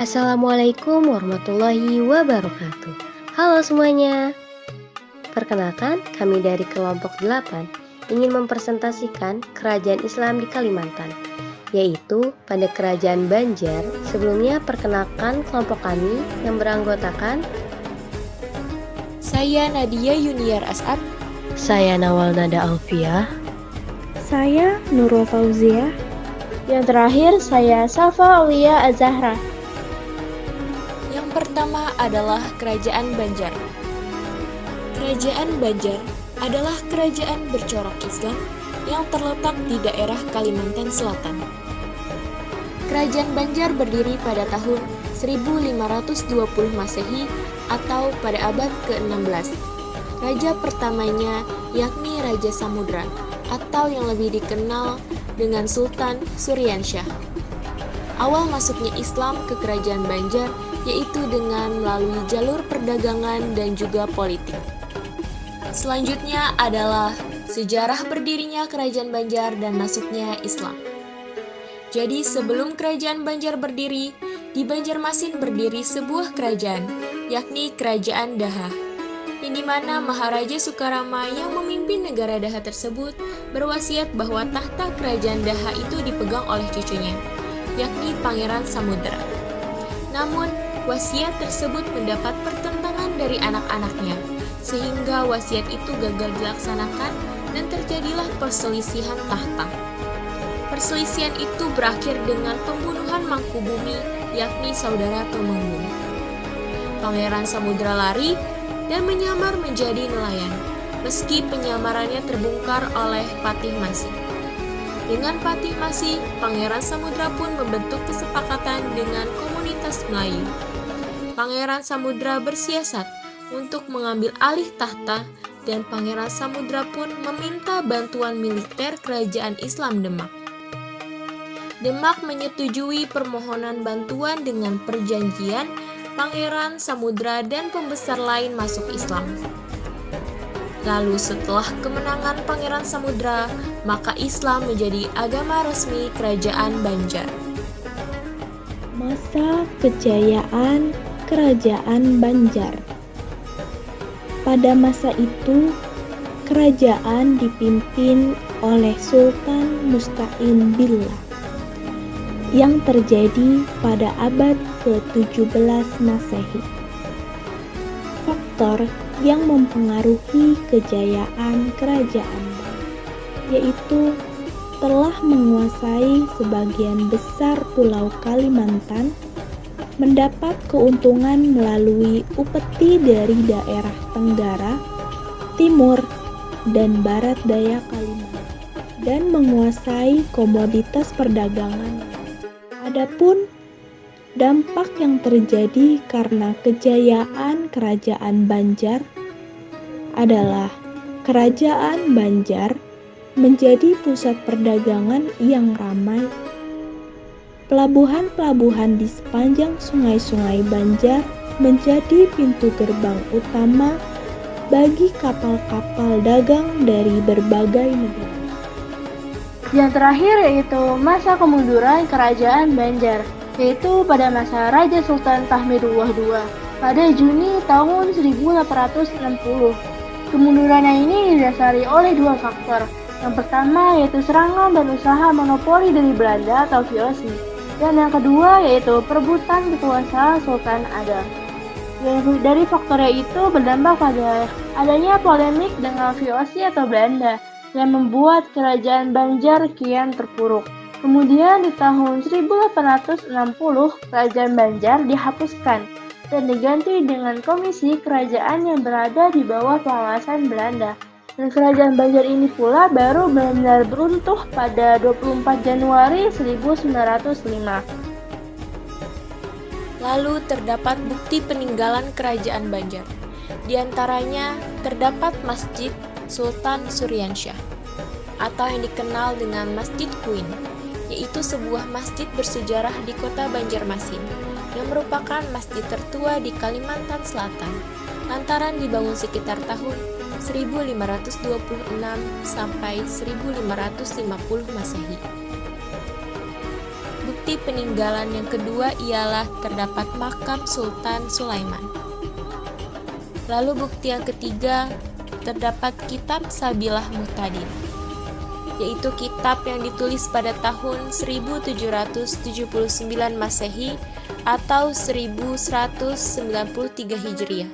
Assalamualaikum warahmatullahi wabarakatuh. Halo semuanya. Perkenalkan, kami dari kelompok 8 ingin mempresentasikan kerajaan Islam di Kalimantan, yaitu pada Kerajaan Banjar. Sebelumnya perkenalkan kelompok kami yang beranggotakan Saya Nadia Yuniar As'ad. saya Nawal Nada Alfiah. Saya Nurul Fauzia. Yang terakhir, saya Safa Aulia Azahra. Yang pertama adalah Kerajaan Banjar. Kerajaan Banjar adalah kerajaan bercorak Islam yang terletak di daerah Kalimantan Selatan. Kerajaan Banjar berdiri pada tahun 1520 Masehi atau pada abad ke-16. Raja pertamanya yakni Raja Samudra atau yang lebih dikenal dengan Sultan Suryansyah. Awal masuknya Islam ke Kerajaan Banjar yaitu dengan melalui jalur perdagangan dan juga politik. Selanjutnya adalah sejarah berdirinya Kerajaan Banjar dan masuknya Islam. Jadi sebelum Kerajaan Banjar berdiri, di Banjarmasin berdiri sebuah kerajaan, yakni Kerajaan Daha, yang dimana Maharaja Sukarama yang memimpin negara Daha tersebut berwasiat bahwa tahta Kerajaan Daha itu dipegang oleh cucunya, yakni Pangeran Samudra. Namun, wasiat tersebut mendapat pertentangan dari anak-anaknya, sehingga wasiat itu gagal dilaksanakan dan terjadilah perselisihan tahta. Perselisihan itu berakhir dengan pembunuhan Mangkubumi, yakni saudara Tumenggung. Pangeran Samudra lari dan menyamar menjadi nelayan, meski penyamarannya terbongkar oleh Patih Masih. Dengan Patih Masih, Pangeran Samudra pun membentuk kesepakatan dengan komunitas Melayu. Pangeran Samudra bersiasat untuk mengambil alih tahta dan Pangeran Samudra pun meminta bantuan militer Kerajaan Islam Demak. Demak menyetujui permohonan bantuan dengan perjanjian Pangeran Samudra dan pembesar lain masuk Islam. Lalu setelah kemenangan Pangeran Samudra, maka Islam menjadi agama resmi Kerajaan Banjar. Masa kejayaan Kerajaan Banjar. Pada masa itu, kerajaan dipimpin oleh Sultan Musta'in Billah yang terjadi pada abad ke-17 Masehi. Faktor yang mempengaruhi kejayaan kerajaan yaitu telah menguasai sebagian besar pulau Kalimantan, mendapat keuntungan melalui upeti dari daerah Tenggara, Timur, dan Barat Daya Kalimantan, dan menguasai komoditas perdagangan. Adapun dampak yang terjadi karena kejayaan Kerajaan Banjar adalah Kerajaan Banjar menjadi pusat perdagangan yang ramai. Pelabuhan-pelabuhan di sepanjang sungai-sungai Banjar menjadi pintu gerbang utama bagi kapal-kapal dagang dari berbagai negara. Yang terakhir yaitu masa kemunduran Kerajaan Banjar, yaitu pada masa Raja Sultan Tahmidullah II pada Juni tahun 1860. Kemundurannya ini didasari oleh dua faktor. Yang pertama yaitu serangan dan usaha monopoli dari Belanda atau VOC, dan yang kedua yaitu perebutan kekuasaan Sultan Adam. Dari faktornya itu berdampak pada adanya polemik dengan VOC atau Belanda yang membuat Kerajaan Banjar kian terpuruk. Kemudian di tahun 1860, Kerajaan Banjar dihapuskan dan diganti dengan komisi kerajaan yang berada di bawah pengawasan Belanda. Dan Kerajaan Banjar ini pula baru benar-benar beruntuh pada 24 Januari 1905. Lalu terdapat bukti peninggalan Kerajaan Banjar. Di antaranya terdapat Masjid Sultan Suryansyah atau yang dikenal dengan Masjid Queen, yaitu sebuah masjid bersejarah di kota Banjarmasin yang merupakan masjid tertua di Kalimantan Selatan lantaran dibangun sekitar tahun 1526 sampai 1550 Masehi. Bukti bukti peninggalan yang kedua ialah terdapat makam Sultan Sulaiman. Lalu bukti yang ketiga, terdapat kitab Sabilah Muhtadin, yaitu kitab yang ditulis pada tahun 1779 Masehi atau 1193 Hijriah.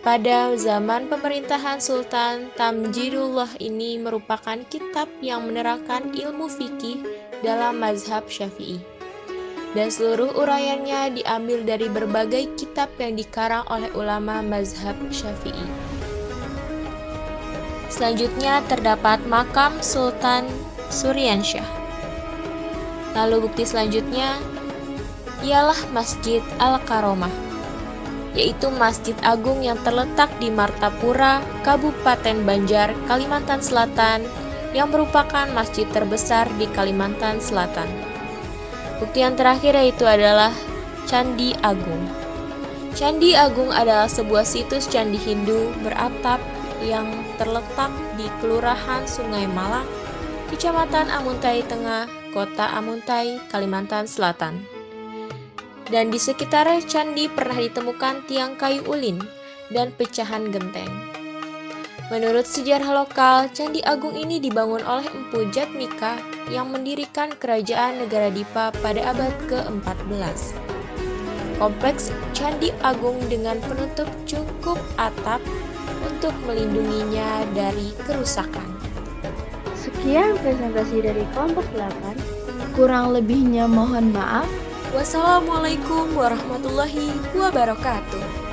Pada zaman pemerintahan Sultan Tamjidullah ini merupakan kitab yang menerangkan ilmu fikih dalam mazhab Syafi'i. Dan seluruh uraiannya diambil dari berbagai kitab yang dikarang oleh ulama mazhab Syafi'i. Selanjutnya terdapat makam Sultan Suryansyah. Lalu bukti selanjutnya ialah Masjid Al-Karomah, yaitu masjid agung yang terletak di Martapura, Kabupaten Banjar, Kalimantan Selatan, yang merupakan masjid terbesar di Kalimantan Selatan. Bukti yang terakhir yaitu adalah Candi Agung. Candi Agung adalah sebuah situs candi Hindu beratap yang terletak di Kelurahan Sungai Malang, Kecamatan Amuntai Tengah, Kota Amuntai, Kalimantan Selatan. Dan di sekitar candi pernah ditemukan tiang kayu ulin dan pecahan genteng. Menurut sejarah lokal, Candi Agung ini dibangun oleh Empu Jatmika yang mendirikan kerajaan negara Dipa pada abad ke-14. Kompleks Candi Agung dengan penutup cungkup atap untuk melindunginya dari kerusakan. Sekian presentasi dari kelompok 8. Kurang lebihnya mohon maaf. Wassalamualaikum warahmatullahi wabarakatuh.